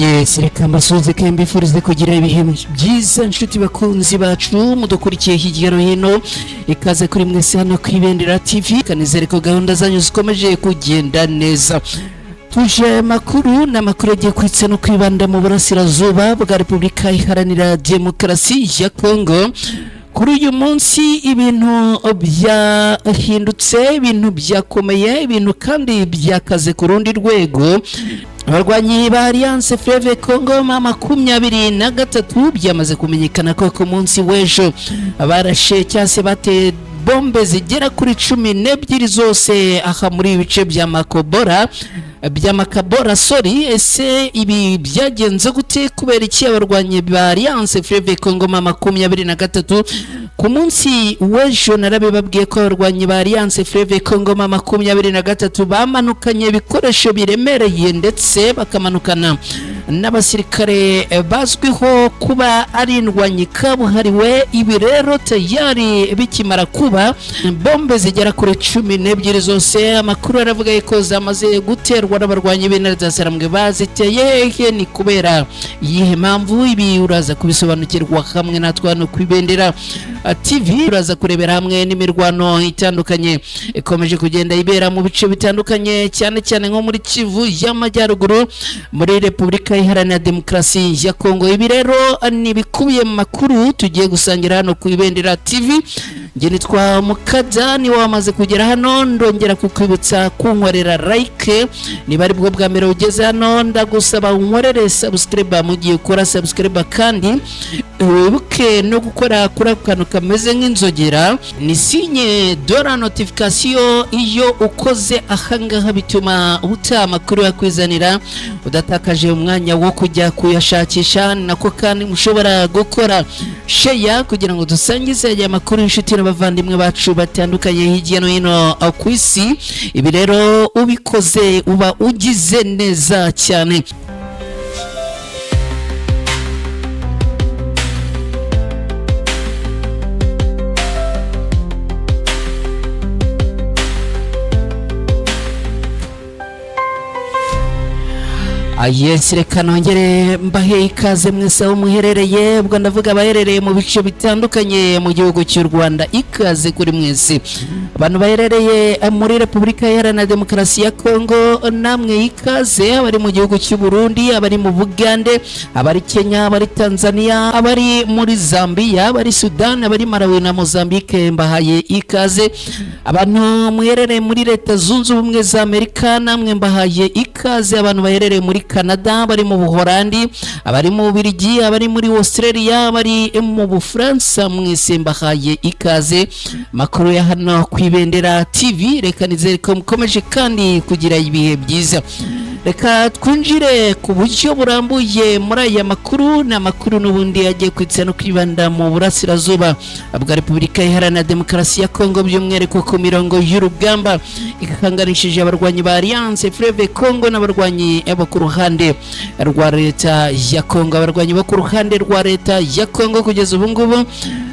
Yes, reka mbasuhuze kandi mbifurize kugira ibihe byiza inshuti bakunzi bacu mudukurikiye hirya no hino, ikaze kuri mwese hano ku Ibendera TV, kanizere ko gahunda zanyu zikomeje kugenda neza. Tuje makuru n'amakuru agiye kwitsa no kwibanda mu burasirazuba bwa Repubulika Iharanira Demokarasi ya Kongo. Kuri uyu munsi ibintu byahindutse, ibintu byakomeye, ibintu kandi byakaze ku rundi rwego. Abarwanyi ba Alliance Fleuve Congo 23 byamaze kumenyekana ko ku munsi w'ejo abarashe cyase bate bombe zigera kuri 12 zose aha muri ibice bya Makabora ese ibi byagenze gute? Kubera iki abarwanyi ba Alliance Fleuve Congo 23 ku munsi w'ejo narabibabwiye ko abarwanyi ba Alliance Fleuve Congo 23 bamanukanye ibikoresho biremereye ndetse bakamanukana n'abasirikare bazwiho kuba ari indwanyi kabuhariwe. Ibi rero tayari bikimara kuba bombe zigera kuri 12 zose, amakuru aravuga ko zamaze guterwa n'abarwanyi b'Interahamwe baziteye. Ni kubera yihe mpamvu? Ibi uraza kubisobanukirwa hamwe natwe hano ku Ibendera TV. Uraza kurebera hamwe n'imirwano itandukanye ikomeje kugenda ibera mu bice bitandukanye, cyane cyane nko muri Kivu y'Amajyaruguru muri Repubulika Iharanira Demokarasi ya Kongo. Ibi rero ni bikubiye mu makuru tugiye gusangira hano ku Ibendera TV. Nge nitwa Mukada, ni wamaze kugera hano ndongera kukwibutsa kunkorera like niba ari bwo bwa mbere ugeze hano, ndagusaba unkorere subscribe mu gihe ukora subscribe, kandi wibuke no gukora kuri kantu kameze nk'inzogera ni sinye dora notification. Iyo ukoze ahangaha bituma uta amakuru yakwizanira udatakaje umwanya wo kujya kuyashakisha. Nako kandi mushobora gukora share kugira ngo dusangize aya makuru inshuti n'abavandimwe bacu batandukanye hirya no hino ku isi. Ibi rero ubikoze uba ugize neza cyane. Yes, reka nongere mbahe ikaze mwese aho muherereye. Ubwo ndavuga abaherereye mu bice bitandukanye mu gihugu cy'u Rwanda, ikaze kuri mwese. Abantu baherereye muri Repubulika Iharanira Demokarasi ya Kongo namwe ikaze. Abari mu gihugu cy'u Burundi, abari mu Bugande, abari Kenya, abari Tanzania, abari muri Zambia, abari Sudan, abari Malawi na Mozambique, mbahaye ikaze. Abantu muherereye muri Leta Zunze Ubumwe za Amerika namwe mbahaye ikaze. Abantu baherereye muri Canada, bari mu Buholandi, abari mu Bubiligi, abari muri Australia, abari mu Bufaransa, mwese mbahaye ikaze. Makuru ya hano ku Ibendera TV, reka nizere ko mukomeje kandi kugira ibihe byiza. Reka twinjire ku buryo burambuye muri aya makuru. Ni amakuru n'ubundi yagiye kwitsa no kwibanda mu burasirazuba bwa Repubulika Iharanira Demokarasi ya Kongo, by'umwihariko ku mirongo y'urugamba ikakanganishije abarwanyi ba Alliance Fleuve Congo n'abarwanyi bo ku ruhande rwa leta ya Kongo. Abarwanyi bo ku ruhande rwa leta ya Kongo kugeza ubu ngubu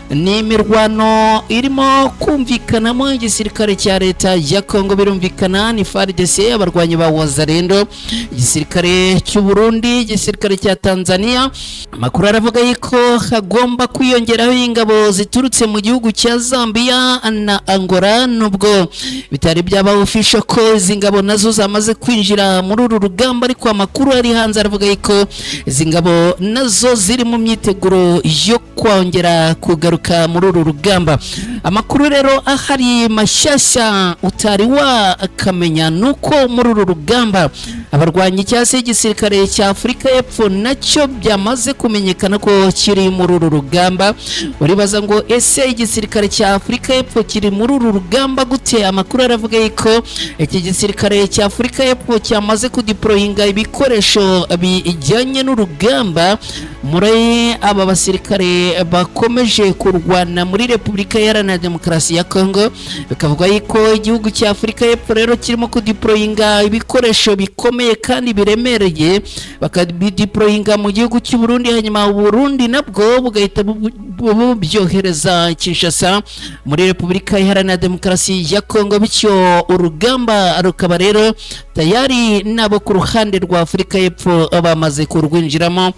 ni imirwano irimo kumvikanamo igisirikare cya leta ya Kongo, birumvikana ni FARDC, abarwanyi ba Wazalendo, igisirikare cy'u Burundi, igisirikare cya Tanzania. Amakuru aravuga yuko hagomba kwiyongeraho ingabo ziturutse mu gihugu cya Zambia na Angola, nubwo bitari byaba official ko izi ngabo nazo zamaze kwinjira muri uru rugamba, ariko amakuru ari hanze aravuga yuko izi ngabo nazo ziri mu myiteguro yo kongera kugaruka muri uru rugamba. Amakuru rero ahari mashyashya utari wakamenya nuko muri uru rugamba abarwanyi cyase igisirikare cya Afurika y'Epfo nacyo byamaze kumenyekana ko kiri muri uru rugamba. Uribaza ngo ese igisirikare cya Afurika y'Epfo kiri muri uru rugamba gute? Amakuru aravuga yuko iki gisirikare cya Afurika y'Epfo cyamaze kudeployinga ibikoresho bijyanye n'urugamba muri aba basirikare bakomeje kurwana muri Repubulika Iharanira Demokarasi ya Kongo, bikavuga yuko igihugu cya Afurika y'Epfo rero kirimo kudeployinga ibikoresho bikomeye kandi biremereye, bakabideployinga mu gihugu cy'u Burundi, hanyuma u Burundi nabwo bugahita bubyohereza Kinshasa muri Repubulika Iharanira Demokarasi ya Kongo, bityo urugamba rukaba rero tayari nabo ku ruhande rwa Afurika y'Epfo bamaze kurwinjiramo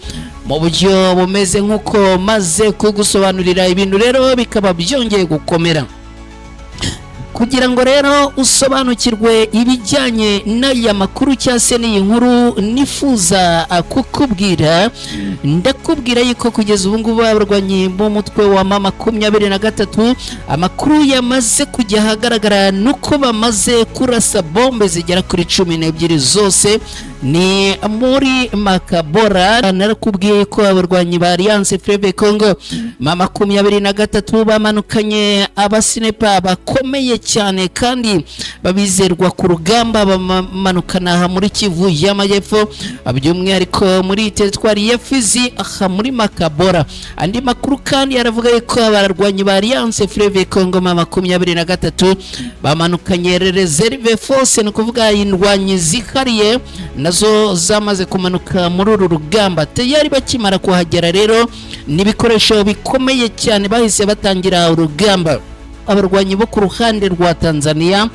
mu buryo bumeze nk'uko maze kugusobanurira. Ibintu rero bikaba byongeye gukomera. Kugira ngo rero usobanukirwe ibijyanye n'aya makuru cyase n'iyi nkuru nifuza kukubwira, ndakubwira yuko kugeza ubu ngubu abarwanyi b'umutwe wa M23 amakuru yamaze kujya ahagaragara nuko bamaze kurasa bombe zigera kuri 12 zose ni muri Makabora. Narakubwiye ko abarwanyi ba Alliance Fleuve Congo M23 bamanukanye abasinepa bakomeye cyane kandi babizerwa ku rugamba, bamanukana muri Kivu y'Amajyepfo, by'umwihariko muri teritwari ya Fizi aha muri Makabora. Andi makuru kandi yaravuga ko abarwanyi ba Alliance Fleuve Congo M23 bamanukanye reserve force, no kuvuga indwanyi zikariye nazo zamaze kumanuka muri uru rugamba. Tayari bakimara kuhagera rero n'ibikoresho bikomeye cyane bahise batangira urugamba. Abarwanyi bo ku ruhande rwa Tanzania,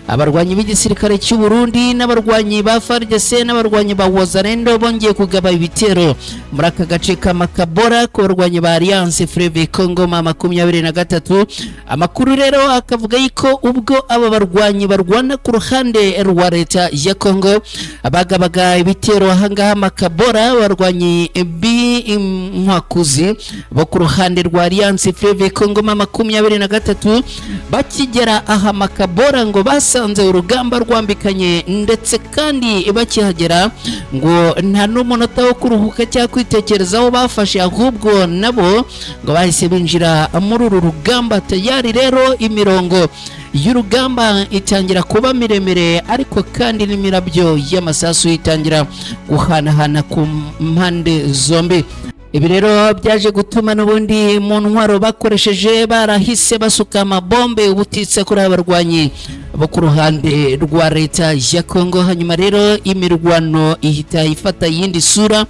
abarwanyi b'igisirikare cy'u Burundi n'abarwanyi ba FARDC n'abarwanyi ba Wazalendo bongeye kugaba ibitero muri aka gace ka Makabora ku barwanyi ba Alliance Fleuve Congo M23. Amakuru rero akavuga yuko ubwo aba barwanyi barwana ku ruhande rwa leta ya Congo abagabaga ibitero ahangaha Makabora, abarwanyi b'inkwakuzi bo ku ruhande rwa Alliance Fleuve Congo M23 bakigera aha Makabora ngo basanze urugamba rwambikanye, ndetse kandi bakihagera ngo nta n'umunota wo kuruhuka cyangwa kwitekerezaho bafashe, ahubwo nabo ngo bahise binjira muri uru rugamba. Tayari rero imirongo y'urugamba itangira kuba miremire, ariko kandi n'imirabyo y'amasasu itangira guhanahana ku mpande zombi. Ibi rero byaje gutuma n'ubundi mu ntwaro bakoresheje barahise basuka amabombe ubutitse kuri abarwanyi bo ku ruhande rwa leta ya Kongo. Hanyuma rero imirwano ihita ifata yindi sura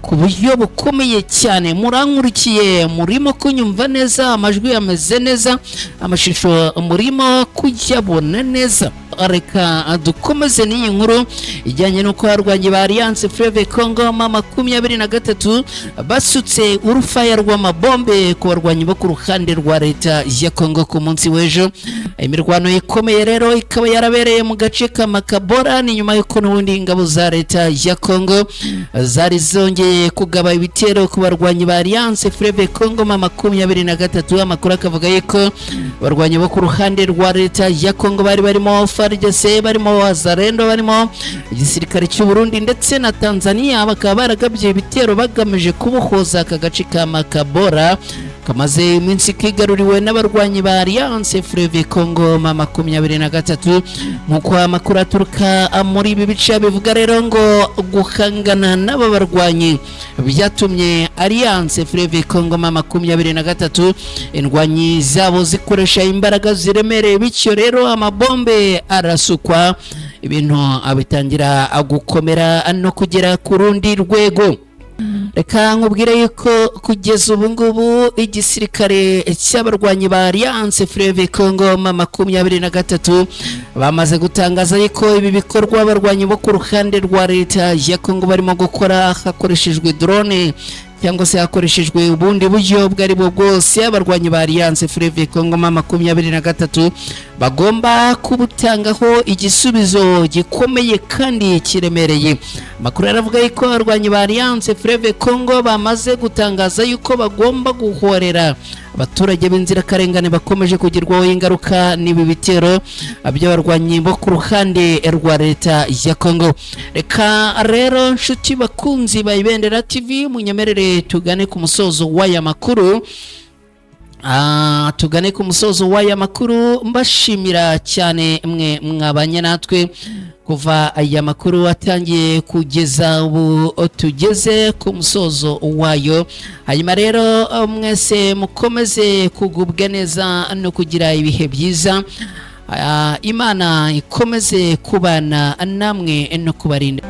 ku buryo bukomeye cyane. Murankurikiye, murimo kunyumva neza, amajwi yameze neza, amashusho murimo kuyabona neza. Reka dukomeze n'iyi nkuru ijyanye n'uko abarwanyi ba Alliance Fleuve Congo M23 basutse urufaya rw'amabombe ku barwanyi bo ku ruhande rwa leta ya Kongo ku munsi w'ejo. Imirwano ikomeye rero ikaba yarabereye mu gace ka Makabora, ni nyuma y'uko n'ubundi ingabo za leta ya Kongo zari zongeye kugaba ibitero ku barwanyi ba Alliance Fleuve Congo M23. Amakuru akavuga yuko abarwanyi bo ku ruhande rwa leta ya Kongo bari barimo FARDC, barimo Wazalendo, barimo igisirikare cy'u Burundi ndetse na Tanzania, bakaba baragabye ibitero bagamije kubohoza aka gace ka Makabora kamaze iminsi kigaruriwe n'abarwanyi ba Alliance Fleuve Congo M23. Nk'uko amakuru aturuka muri ibi bice bivuga rero ngo guhangana n'aba barwanyi byatumye Alliance Fleuve Congo M23 indwanyi zabo zikoresha imbaraga ziremereye, bityo rero amabombe arasukwa, ibintu abitangira gukomera no kugera ku rundi rwego. Reka nkubwire yuko kugeza ubu ngubu igisirikare cy'abarwanyi ba Alliance Fleuve Congo M23 bamaze gutangaza yuko ibi bikorwa abarwanyi bo ku ruhande rwa leta ya Congo barimo gukora hakoreshejwe drone cyangwa se hakoreshejwe ubundi buryo bwari bwo bwose, abarwanyi ba Alliance Fleuve Congo M23 bagomba kubutangaho igisubizo gikomeye kandi kiremereye. Amakuru aravuga yuko abarwanyi ba Alliance Fleuve Congo bamaze gutangaza yuko bagomba guhorera abaturage b'inzirakarengane bakomeje kugirwaho ingaruka n'ibi bitero by'abarwanyi bo ku ruhande rwa leta ya Congo. Reka rero nshuti bakunzi ba Ibendera TV, munyemerere tugane ku musozo w'aya makuru. Tugane ku musozo w'aya makuru mbashimira cyane mwe mwabanye natwe kuva aya makuru atangiye kugeza ubu tugeze ku musozo wayo. Hanyuma rero mwese mukomeze kugubwa neza no kugira ibihe byiza. Imana ikomeze kubana namwe no kubarinda.